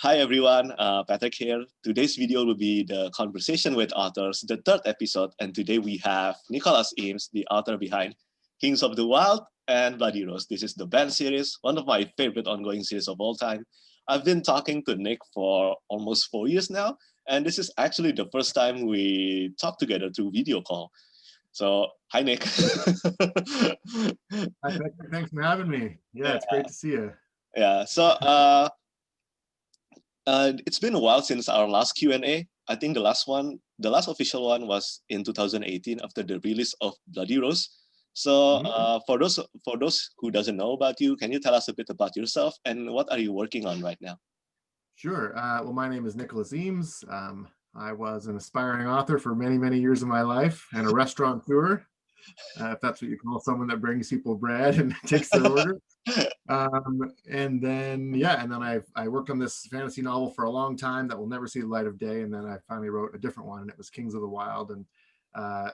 Hi everyone, Petrik here. Today's video will be the conversation with authors, the third episode, and today we have Nicholas Eames, the author behind Kings of the Wild and Bloody Rose. This is the band series, one of my favorite ongoing series of all time. I've been talking to Nick for almost 4 years now, and this is actually the first time we talk together through video call. So, hi Nick. Hi, Petrik. Thanks for having me. Yeah, it's great to see you. Yeah, so it's been a while since our last Q&A. I think the last official one was in 2018 after the release of Bloody Rose. So for those who doesn't know about you, can you tell us a bit about yourself and what are you working on right now? Sure. Well, my name is Nicholas Eames. I was an aspiring author for many, many years of my life and a restaurateur, if that's what you call someone that brings people bread and takes their order. And then I worked on this fantasy novel for a long time that will never see the light of day. And then I finally wrote a different one, and it was Kings of the Wild. So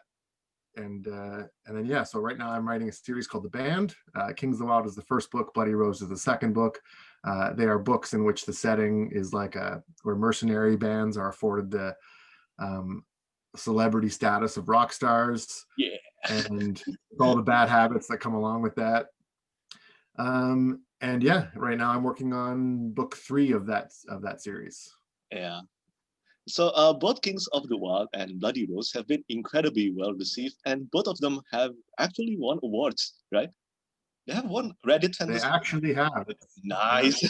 right now I'm writing a series called The Band. Kings of the Wild is the first book. Bloody Rose is the second book. They are books in which the setting is like where mercenary bands are afforded the celebrity status of rock stars. Yeah. And all the bad habits that come along with that. Right now I'm working on book 3 of that series. Yeah. So both Kings of the Wild and Bloody Rose have been incredibly well received, and both of them have actually won awards, right? They have won Reddit Fantasy. They actually have. Nice.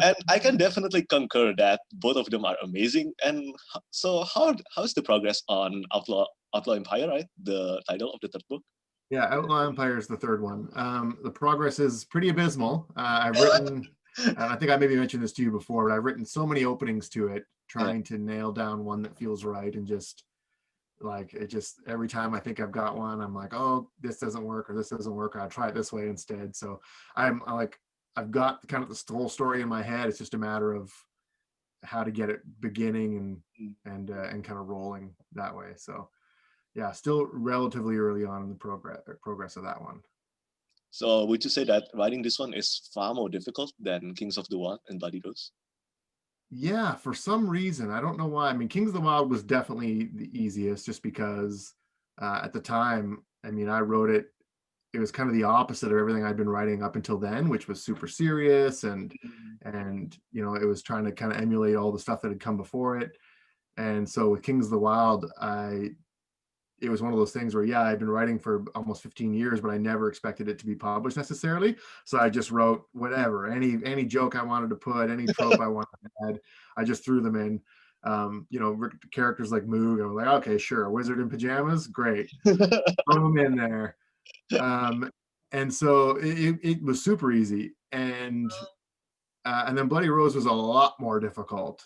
And I can definitely concur that both of them are amazing. And so how's the progress on Outlaw Empire, right? The title of the third book. Yeah, Outlaw Empire is the third one. The progress is pretty abysmal. I've written, and I think I maybe mentioned this to you before, but I've written so many openings to it, trying to nail down one that feels right, and just every time I think I've got one, I'm like, oh, this doesn't work, or this doesn't work, I'll try it this way instead. So I've got kind of the whole story in my head. It's just a matter of how to get it beginning and kind of rolling that way. So yeah, still relatively early on in the progress of that one. So would you say that writing this one is far more difficult than Kings of the Wild and Bloody Rose? Yeah, for some reason, I don't know why. I mean, Kings of the Wild was definitely the easiest, just because at the time, I mean, I wrote it. It was kind of the opposite of everything I'd been writing up until then, which was super serious and it was trying to kind of emulate all the stuff that had come before it. And so with Kings of the Wild, it was one of those things where, yeah, I'd been writing for almost 15 years, but I never expected it to be published necessarily. So I just wrote whatever, any joke I wanted to put, any trope I wanted to add, I just threw them in. Characters like Moog, I was like, okay, sure, a wizard in pajamas, great, throw them in there. And so it was super easy. And then Bloody Rose was a lot more difficult.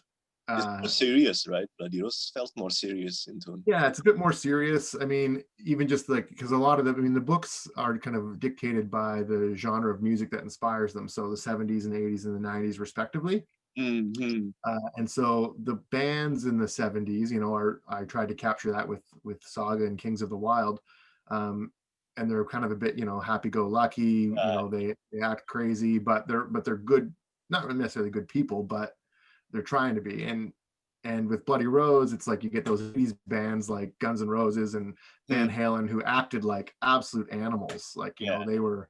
It's more serious, right? Bloody Rose felt more serious in tone. Yeah, it's a bit more serious. I mean, even just because a lot of the books are kind of dictated by the genre of music that inspires them. So the 70s and 80s and the 90s respectively. Mm-hmm. And so the bands in the 70s, I tried to capture that with Saga and Kings of the Wild. And they're kind of a bit, happy-go-lucky, they act crazy, but they're good, not necessarily good people, but they're trying to be. And with Bloody Rose, it's like you get these bands like Guns N' Roses and Van Halen who acted like absolute animals. Like, they were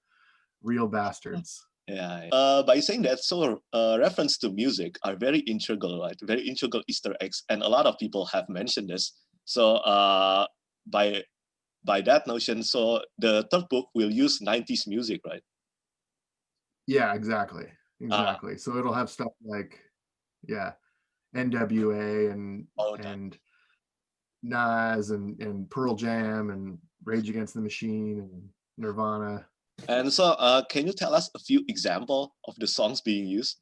real bastards. Yeah. By saying that, so reference to music are very integral, right? Very integral Easter eggs. And a lot of people have mentioned this. So by that notion, so the third book will use 90s music, right? Yeah, exactly. So it'll have stuff like, NWA and Nas and Pearl Jam and Rage Against the Machine and Nirvana. And so can you tell us a few examples of the songs being used,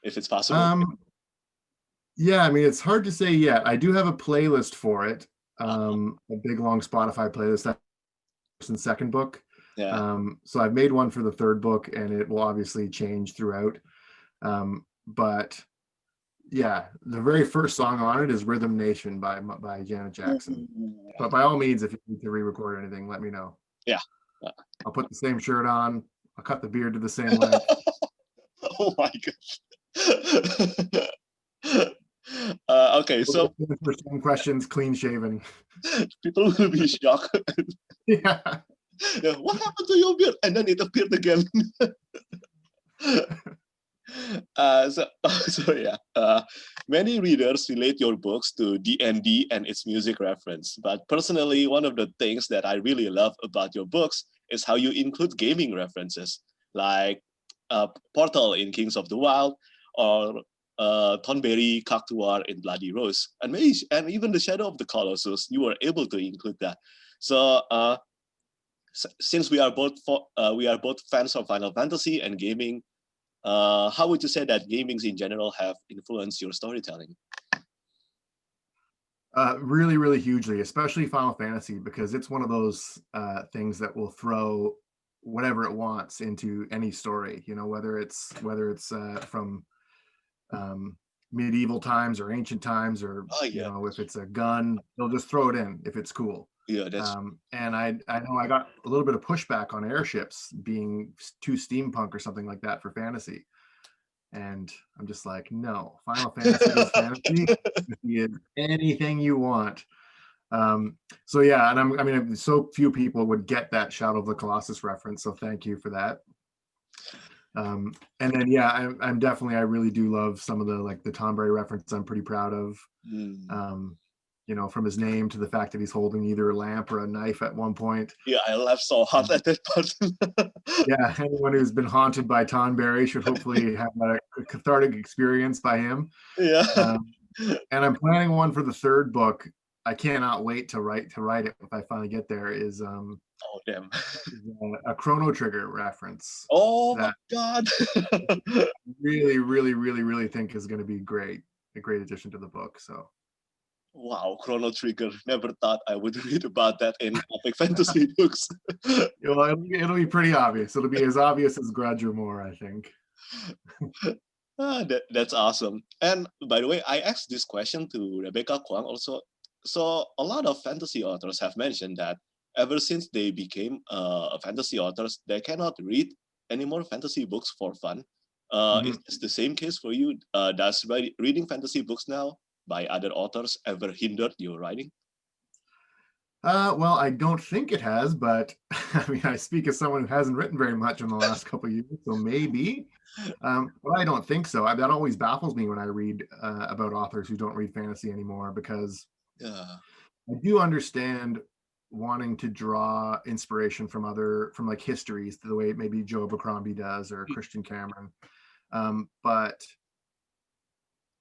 if it's possible? Yeah, I mean, it's hard to say yet. I do have a playlist for it, a big long Spotify playlist, that first and second book. Yeah. So I've made one for the third book, and it will obviously change throughout. But yeah, the very first song on it is Rhythm Nation by Janet Jackson. But by all means, if you need to re-record anything, let me know. Yeah. I'll put the same shirt on. I'll cut the beard to the same length. Oh my god. Okay, so For some questions, clean shaven. people will be shocked. Yeah. What happened to your beard? And then it appeared again. So, so yeah, many readers relate your books to D&D and its music reference. But personally, one of the things that I really love about your books is how you include gaming references, like Portal in Kings of the Wild, or Thornberry Cactuar in Bloody Rose, and maybe, and even the Shadow of the Colossus. You were able to include that. So since we are both fans of Final Fantasy and gaming, how would you say that gamings in general have influenced your storytelling? Really, really hugely, especially Final Fantasy, because it's one of those things that will throw whatever it wants into any story. You know, whether it's from medieval times or ancient times, or Oh you yeah, know, if it's a gun, they'll just throw it in if it's cool. yeah, that's And I know I got a little bit of pushback on airships being too steampunk or something like that for fantasy. And I'm just like, no, Final Fantasy is fantasy. Fantasy is anything you want. So yeah, and I mean, so few people would get that Shadow of the Colossus reference. So thank you for that. And then yeah, I'm definitely, I really do love some of the, like the Tonberry reference. I'm pretty proud of. You know, from his name to the fact that he's holding either a lamp or a knife at one point. Yeah, I laughed so hard at that part. Yeah, anyone who's been haunted by Tonberry should hopefully have a cathartic experience by him. Yeah. And I'm planning one for the third book. I cannot wait to write it if I finally get there. Is Oh damn. a Chrono Trigger reference Oh my that god. really, really, really, really think is going to be great, a great addition to the book. So Wow, Chrono Trigger. Never thought I would read about that in epic fantasy books. it'll be pretty obvious. It'll be as obvious as Grudge or more, I think. That's awesome. And by the way, I asked this question to Rebecca Kwang also. So a lot of fantasy authors have mentioned that ever since they became fantasy authors, they cannot read any more fantasy books for fun. Is this the same case for you? Does reading fantasy books now by other authors ever hindered your writing? Well, I don't think it has, but I mean, I speak as someone who hasn't written very much in the last couple of years, so maybe. But I don't think so. That always baffles me when I read about authors who don't read fantasy anymore, because Yeah. I do understand wanting to draw inspiration from like histories, the way maybe Joe Abercrombie does or Christian Cameron. But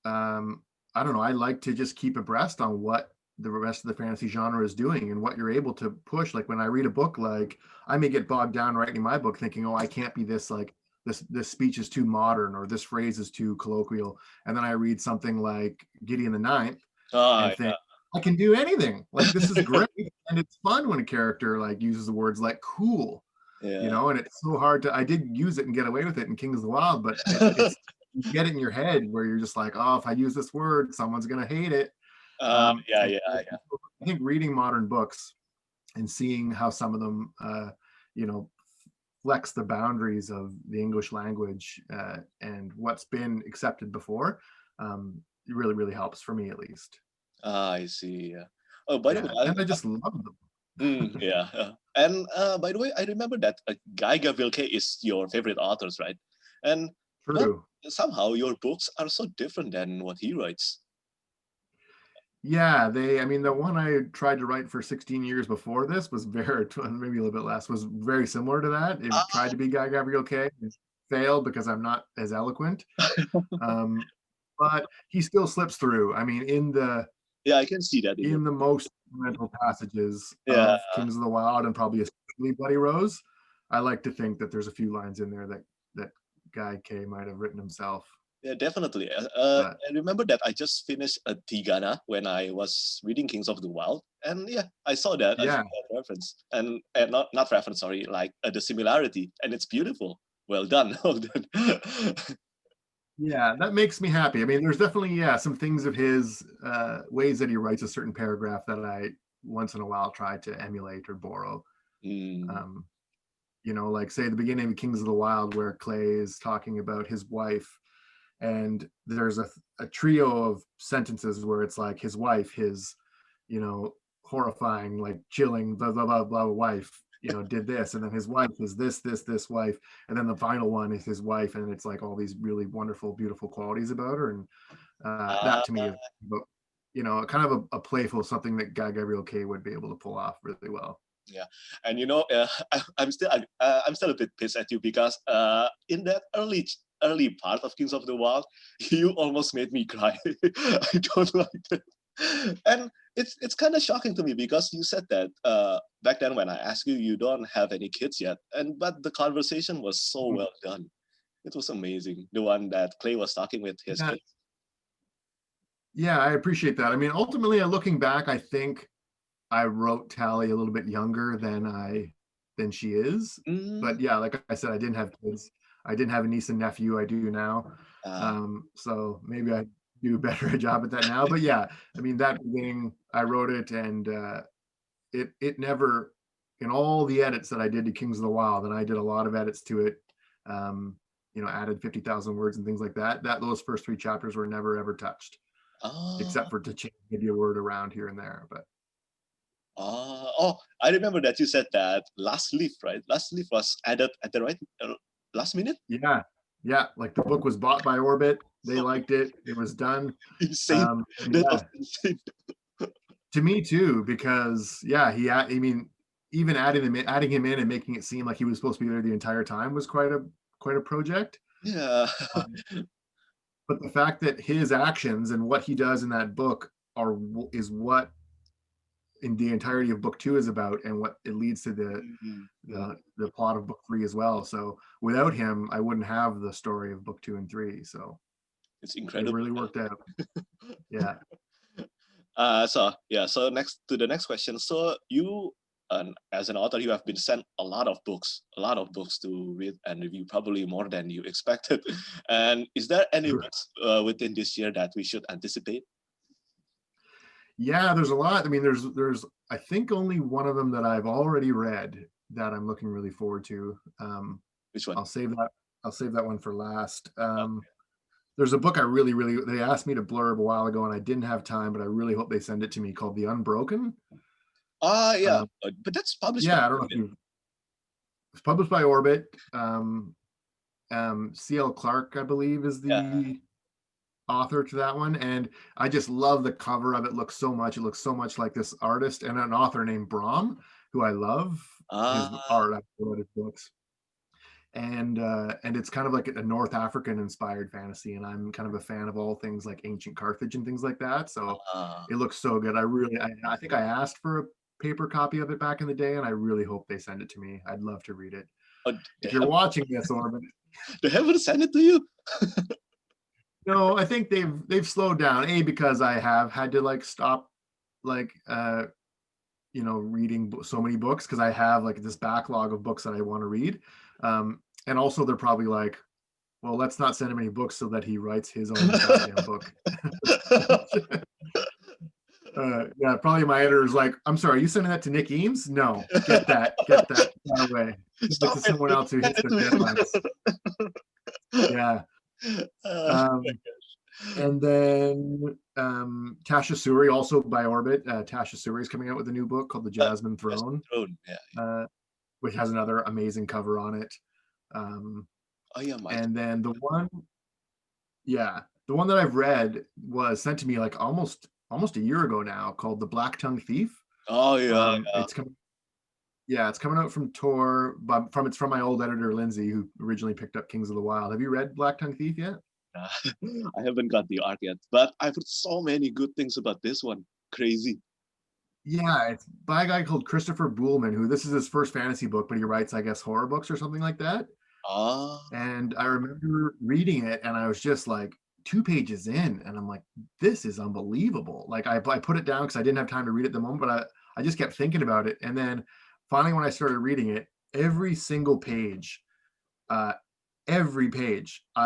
I don't know. I like to just keep abreast on what the rest of the fantasy genre is doing and what you're able to push. Like when I read a book, like I may get bogged down writing my book thinking, oh, I can't be this, like this speech is too modern or this phrase is too colloquial. And then I read something like Gideon the Ninth and think, I can do anything. Like this is great. And it's fun when a character like uses the words like cool, you know, and it's so hard I did use it and get away with it in Kings of the Wild, but it's you get it in your head where you're just like, oh, if I use this word, someone's gonna hate it. Yeah. I think reading modern books and seeing how some of them, you know, flex the boundaries of the English language and what's been accepted before, it really, really helps for me at least. I see. Yeah. Oh, by the way, And I just love them. yeah. And by the way, I remember that Guy Gavrilke is your favorite authors, right? And but True. somehow your books are so different than what he writes. Yeah, I mean, the one I tried to write for 16 years before this was very, maybe a little bit less, was very similar to that. It tried to be Guy Gavrilke, failed because I'm not as eloquent. But he still slips through. I mean, Yeah, I can see that in the most mental passages Yeah. of Kings of the Wild and probably especially Bloody Rose, I like to think that there's a few lines in there that Guy K might have written himself. Yeah, definitely. I remember that I just finished a Tigana when I was reading Kings of the Wild, and yeah, I saw that, I saw that reference, and not reference, sorry, like the similarity, and it's beautiful. Well done, well done. Yeah, that makes me happy. I mean, there's definitely some things of his ways that he writes a certain paragraph that I once in a while try to emulate or borrow. like say the beginning of Kings of the Wild where Clay is talking about his wife, and there's a trio of sentences where it's like his wife, his, horrifying, like chilling, blah, blah, blah, blah, wife, did this. And then his wife is this wife. And then the final one is his wife. And it's like all these really wonderful, beautiful qualities about her. And that to me is, kind of a playful, something that Guy Gabriel Kay would be able to pull off really well. Yeah, and I'm still a bit pissed at you because in that early part of Kings of the Wild, you almost made me cry. I don't like that, and it's kind of shocking to me because you said that back then when I asked you, you don't have any kids yet, but the conversation was so well done. It was amazing. The one that Clay was talking with his kids. Yeah, I appreciate that. I mean, ultimately, looking back, I think I wrote Tally a little bit younger than she is. But yeah, like I said, I didn't have kids. I didn't have a niece and nephew. I do now. So maybe I do better a job at that now. But yeah, I mean, that beginning, I wrote it, and it never, in all the edits that I did to Kings of the Wild, and I did a lot of edits to it, added 50,000 words and things like that, those first 3 chapters were never ever touched, except for to change maybe a word around here and there. But I remember that you said that Last Leaf, right? Last Leaf was added at the right last minute. Yeah, like the book was bought by Orbit. They liked it. It was done. Insane. That was insane. To me too, because I mean, even adding him in and making it seem like he was supposed to be there the entire time was quite a project. Yeah. But the fact that his actions and what he does in that book is what in the entirety of book 2 is about, and what it leads to the plot of book 3 as well. So without him, I wouldn't have the story of book 2 and 3. So it's incredible. It really worked out. Yeah. So next to the next question. So you, as an author, you have been sent a lot of books to read and review, probably more than you expected. And is there any books within this year that we should anticipate? Yeah, there's a lot. I mean, there's I think only one of them that I've already read that I'm looking really forward to. Which one? I'll save that one for last. There's a book they asked me to blurb a while ago, and I didn't have time, but I really hope they send it to me, called The Unbroken. But that's published. Yeah, I don't know if it's published by Orbit. C.L. Clark, I believe, is the author to that one, and I just love the cover of it. It looks so much like this artist and an author named Brahm, who I love his art. I've read his books, and it's kind of like a North African inspired fantasy, and I'm kind of a fan of all things like ancient Carthage and things like that, so it looks so good. I think I asked for a paper copy of it back in the day, and I really hope they send it to me. I'd love to read it. If you're watching this, Orbit, they haven't sent it to you. No, I think they've slowed down. Because I have had to stop reading so many books, because I have this backlog of books that I want to read. And also they're probably like, well, let's not send him any books so that he writes his own goddamn book. Probably my editor's like, I'm sorry, are you sending that to Nick Eames? No, get that away. To someone else who hits their deadlines. Yeah. And then Tasha Suri, also by Orbit. Tasha Suri is coming out with a new book called The Jasmine Throne, which has another amazing cover on it. And then the one that I've read was sent to me almost a year ago now, called The Black Tongue Thief. It's coming out from Tor, but it's from my old editor Lindsay, who originally picked up Kings of the Wild. Have you read Black Tongue Thief yet? I haven't got the arc yet, but I've heard so many good things about this one. Crazy. Yeah, it's by a guy called Christopher Buhlman, who this is his first fantasy book, but he writes, I guess, horror books or something like that. And I remember reading it, and I was just 2 pages in, and I'm like, this is unbelievable. I put it down because I didn't have time to read it at the moment, but I just kept thinking about it. And then finally, when I started reading it, every single page, I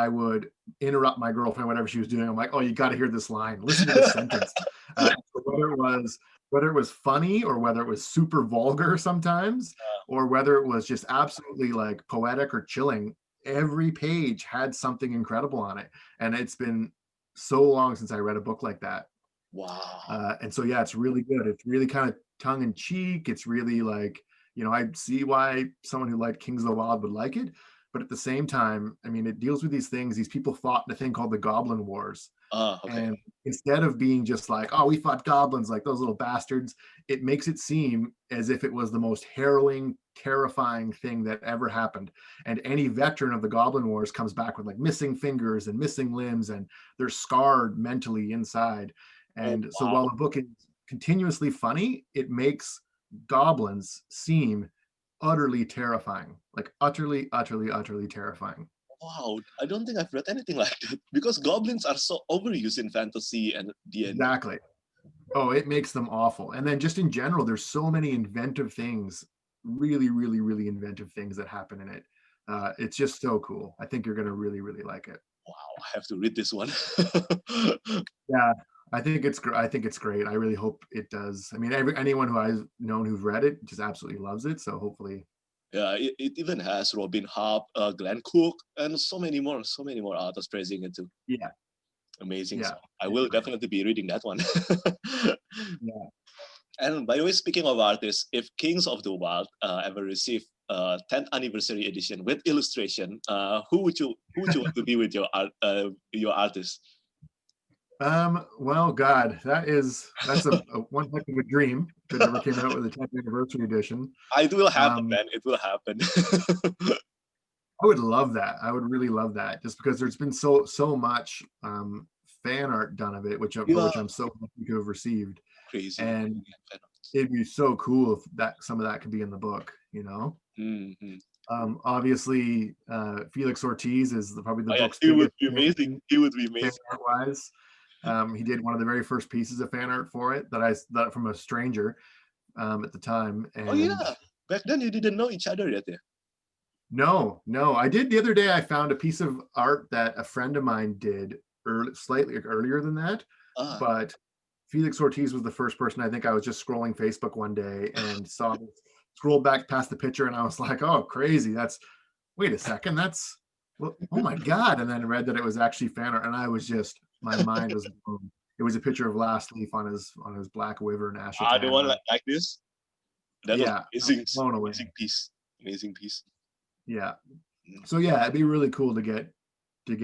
would interrupt my girlfriend, whatever she was doing. I'm like, oh, you got to hear this line. Listen to this sentence. So whether it was whether it was funny or whether it was super vulgar sometimes, or whether it was just absolutely like poetic or chilling, every page had something incredible on it. And it's been so long since I read a book like that. Wow. And so, yeah, it's really good. It's really kind of tongue in cheek. It's really like, I see why someone who liked Kings of the Wild would like it. But at the same time, I mean, it deals with these things. These people fought in a thing called the Goblin Wars. Okay. And instead of being just like, oh, we fought goblins like those little bastards, it makes it seem as if it was the most harrowing, terrifying thing that ever happened. And any veteran of the Goblin Wars comes back with like missing fingers and missing limbs, and they're scarred mentally inside. Oh, And so wow. while the book is continuously funny, it makes goblins seem utterly terrifying, like utterly, utterly, utterly terrifying. Wow. I don't think I've read anything like that because goblins are so overused in fantasy and D&D. Exactly. Oh, it makes them awful. And then just in general, there's so many inventive things, really, really, really inventive things that happen in it. It's just so cool. I think you're going to really, really like it. Wow. I have to read this one. Yeah, I think it's I think it's great. I really hope it does. I mean, anyone who I've known who's read it just absolutely loves it. So hopefully, Yeah, it even has Robin Hobb, Glenn Cook, and so many more authors praising it too. yeah, Amazing. So yeah, I it's will great. definitely be reading that one. Yeah. And by the way, speaking of artists, if Kings of the Wild ever receive 10th anniversary edition with illustration, who would you want to be with your artist? Well, God, that's a one heck of a dream if it ever came out with a 10th anniversary edition. It will happen, Um, man. It will happen. I would love that. I would really love that, just because there's been so much fan art done of it, for Yeah, which I'm so lucky to have received. crazy. And it'd be so cool if that some of that could be in the book. Mm-hmm. Obviously, Felix Ortiz is probably the Oh yeah, book's he would biggest be amazing. He would be fan amazing. art wise. He did one of the very first pieces of fan art for it that from a stranger at the time. Oh And yeah, back then you didn't know each other yet. Yeah. no, I did the other day. I found a piece of art that a friend of mine did slightly earlier than that, Ah, but Felix Ortiz was the first person. I think I was just scrolling Facebook one day and scrolled back past the picture, and I was like, "Oh, crazy! Wait a second, well, oh my god!" And then read that it was actually fan art, and I was just my mind was blown. It was a picture of Last Leaf on his black wyvern the one Ashitana. like this. That was Yeah, I was amazing, blown away. amazing piece. Amazing piece. Yeah. Mm. So yeah, it'd be really cool to get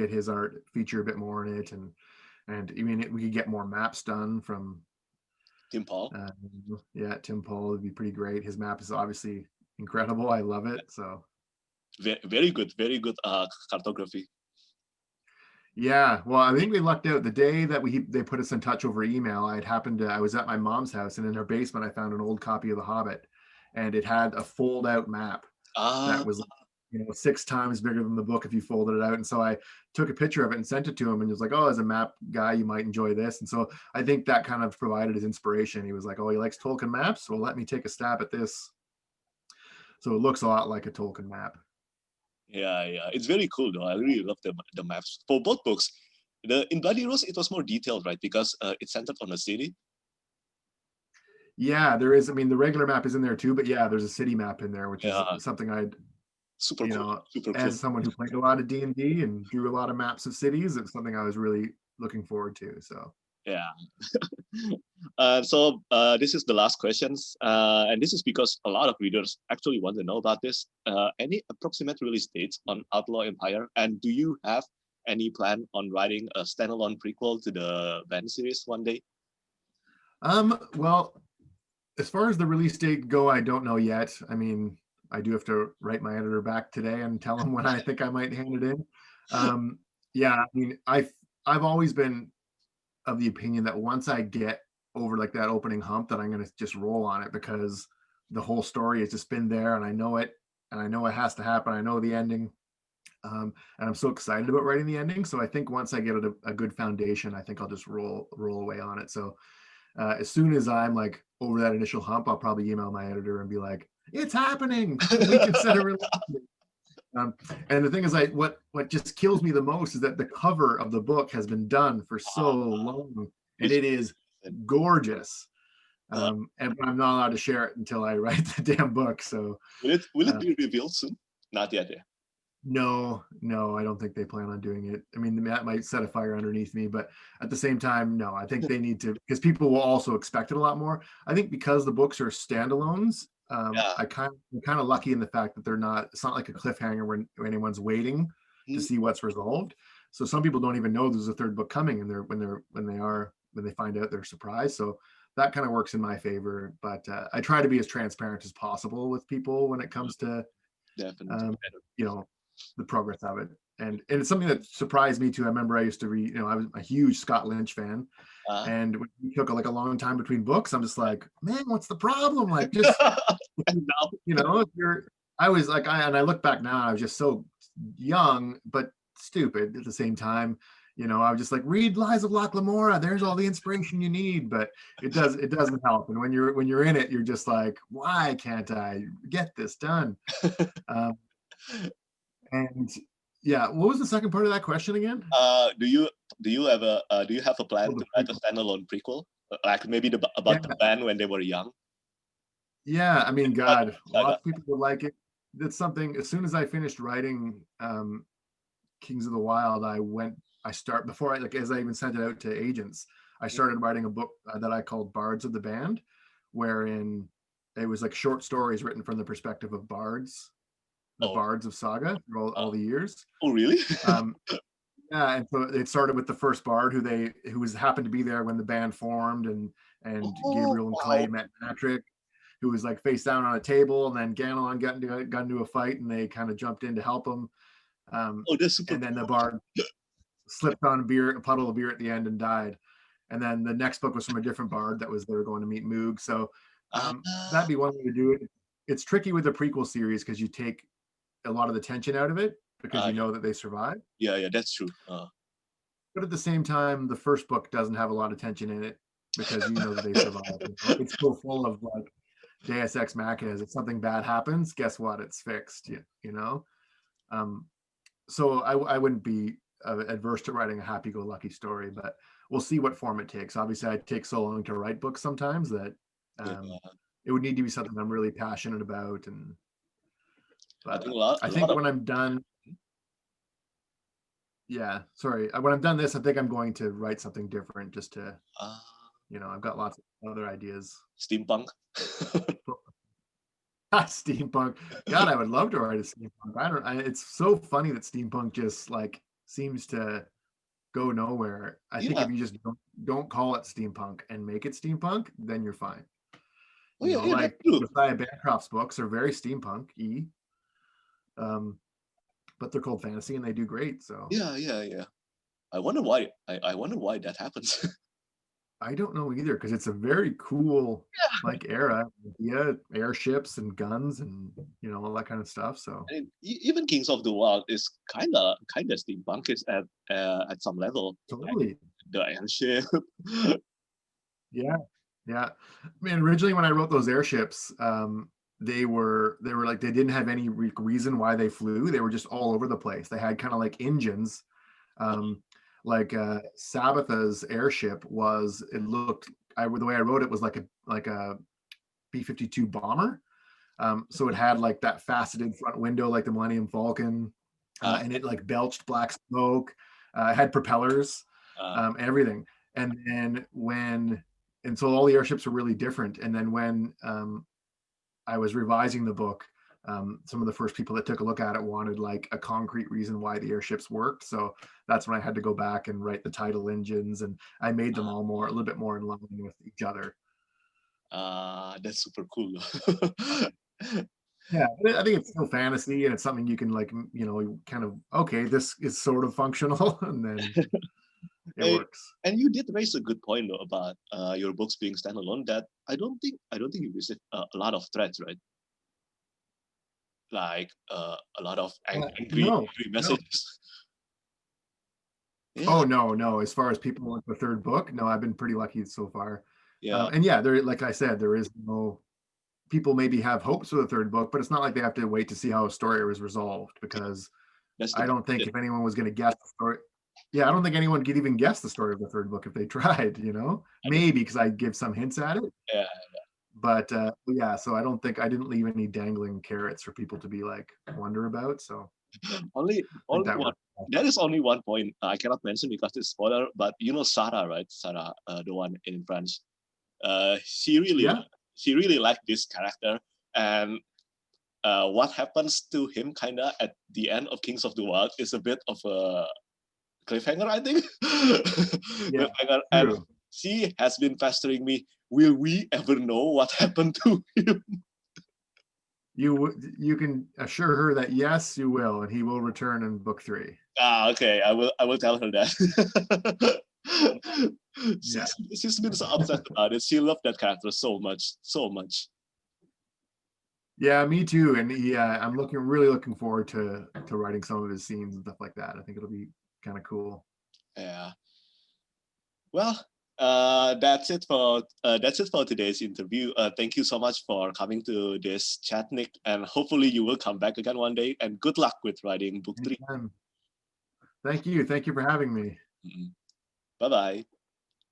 his art feature a bit more in it, and I mean we could get more maps done from Tim Paul. uh, yeah, Tim Paul would be pretty great. His map is obviously incredible. I love it. So Very good cartography. yeah, well, I think we lucked out the day that they put us in touch over email. I was at my mom's house, and in her basement I found an old copy of The Hobbit, and it had a fold out map Ah, that was 6 times bigger than the book if you folded it out. And so I took a picture of it and sent it to him, and he was like, "Oh, as a map guy, you might enjoy this." And so I think that kind of provided his inspiration. He was like, "Oh, he likes Tolkien maps, well, let me take a stab at this." So it looks a lot like a Tolkien map. yeah. It's very cool though. I really love the maps for both books. In Bloody Rose, it was more detailed, right? Because it's centered on a city. Yeah, there is. I mean, the regular map is in there too, but yeah, there's a city map in there, which is Yeah, something I'd, super cool. Super cool. as someone who played a lot of D&D and drew a lot of maps of cities, it's something I was really looking forward to. So Yeah. This is the last questions, and this is because a lot of readers actually want to know about this. Any approximate release dates on Outlaw Empire, and do you have any plan on writing a standalone prequel to the Van series one day? well, as far as the release date go, I don't know yet. I mean, I do have to write my editor back today and tell him when I think I might hand it in. Um, yeah, I mean, I've always been of the opinion that once I get over like that opening hump, that I'm going to just roll on it, because the whole story has just been there, and I know it, and I know it has to happen. I know the ending, and I'm so excited about writing the ending. So I think once I get a good foundation, I think I'll just roll away on it. So as soon as I'm like over that initial hump, I'll probably email my editor and be like, "It's happening. We can set a release." And the thing is, what just kills me the most is that the cover of the book has been done for so long, and It's it is gorgeous. And I'm not allowed to share it until I write the damn book. So will it be revealed soon? Not yet, yeah. no, I don't think they plan on doing it. I mean, that might set a fire underneath me, but at the same time, no, I think they need to, because people will also expect it a lot more. I think because the books are standalones, Yeah. I'm kind of lucky in the fact that it's not like a cliffhanger when anyone's waiting to see what's resolved. So some people don't even know there's a third book coming, and when they find out, they're surprised. So that kind of works in my favor. But I try to be as transparent as possible with people when it comes to Definitely. the progress of it. And it's something that surprised me too. I remember I used to read, I was a huge Scott Lynch fan. And when it took like a long time between books, I'm just like, man, what's the problem? Like, just, I was like, and I look back now, I was just so young, but stupid at the same time. I was just like, read Lies of Locke Lamora. There's all the inspiration you need, but it doesn't help. And when you're in it, you're just like, why can't I get this done? And yeah, what was the second part of that question again? Do you have a plan to write a standalone prequel, like maybe about the band when they were young? Yeah, I mean, God, lots of people would like it. That's something. As soon as I finished writing Kings of the Wild, as I even sent it out to agents, I started writing a book that I called Bards of the Band, wherein it was like short stories written from the perspective of bards, the bards of saga for all the years. Oh, really? Yeah, and so it started with the first bard who happened to be there when the band formed, and Gabriel and Clay met Petrik, who was like face down on a table, and then Ganelon got into a fight, and they kind of jumped in to help him. That's super and then cool. the bard slipped on a puddle of beer at the end and died. And then the next book was from a different bard they were going to meet Moog. So that'd be one way to do it. It's tricky with the prequel series because you take a lot of the tension out of it because you know that they survive. Yeah, that's true. But at the same time, the first book doesn't have a lot of tension in it because you know that they survive. It's so full of like Deus Ex Machinas. If something bad happens, guess what? It's fixed. So I wouldn't be adverse to writing a happy-go-lucky story, but we'll see what form it takes. Obviously, I take so long to write books sometimes that it would need to be something I'm really passionate about. I think when I'm done, when I'm done this, I think I'm going to write something different just to, I've got lots of other ideas. Steampunk. Steampunk. God, I would love to write a steampunk. It's so funny that steampunk just like seems to go nowhere. I think if you just don't call it steampunk and make it steampunk, then you're fine. Like Josiah Bancroft's books are very steampunk-y. But they're called fantasy and they do great. So yeah. I wonder why that happens. I don't know either, because it's a very cool like era. Airships and guns and all that kind of stuff. So even Kings of the Wild is kind of steampunkish at some level. Totally. Like the airship. Yeah. I mean, originally when I wrote those airships, they were like, they didn't have any reason why they flew. They were just all over the place. They had kind of like engines. Like Sabbatha's airship the way I wrote it was like a B-52 bomber. So it had like that faceted front window like the Millennium Falcon, and it like belched black smoke. It had propellers, everything. And so all the airships were really different. And then when I was revising the book, some of the first people that took a look at it wanted like a concrete reason why the airships worked. So that's when I had to go back and write the title engines, and I made them all a little bit more in line with each other. That's super cool. Yeah, I think it's still fantasy, and it's something you can like, kind of, okay, this is sort of functional, and then it works. And you did raise a good point though about your books being standalone. That I don't think you received a lot of threats, right? Like a lot of angry messages. Yeah. Oh no! As far as people with the third book, no, I've been pretty lucky so far. Yeah, and yeah, there, like I said, there is no. People maybe have hopes for the third book, but it's not like they have to wait to see how a story was resolved, because I don't think if anyone was going to guess the story, Yeah, I don't think anyone could even guess the story of the third book if they tried, you know? Maybe because I give some hints at it. Yeah. But yeah, so I don't think I didn't leave any dangling carrots for people to be like wonder about. So Only I think only that one. worked. There is only one point I cannot mention because it's spoiler. But you know Sarah, right? Sarah, the one in France. She really Yeah. she really liked this character, and what happens to him kinda at the end of Kings of the Wild is a bit of a cliffhanger, I think. Yeah. Cliffhanger, and True. she has been pestering me. Will we ever know what happened to him? You can assure her that yes, you will, and he will return in book 3. Okay. I will tell her that. Yeah. She's been so upset about it. She loved that character so much, so much. Yeah, me too. And yeah, I'm really looking forward to writing some of his scenes and stuff like that. I think it'll be kind of cool. Yeah. Well, that's it for today's interview. Thank you so much for coming to this chat, Nick, and hopefully you will come back again one day. And good luck with writing book 3. Anytime. Thank you. Thank you for having me. Bye bye.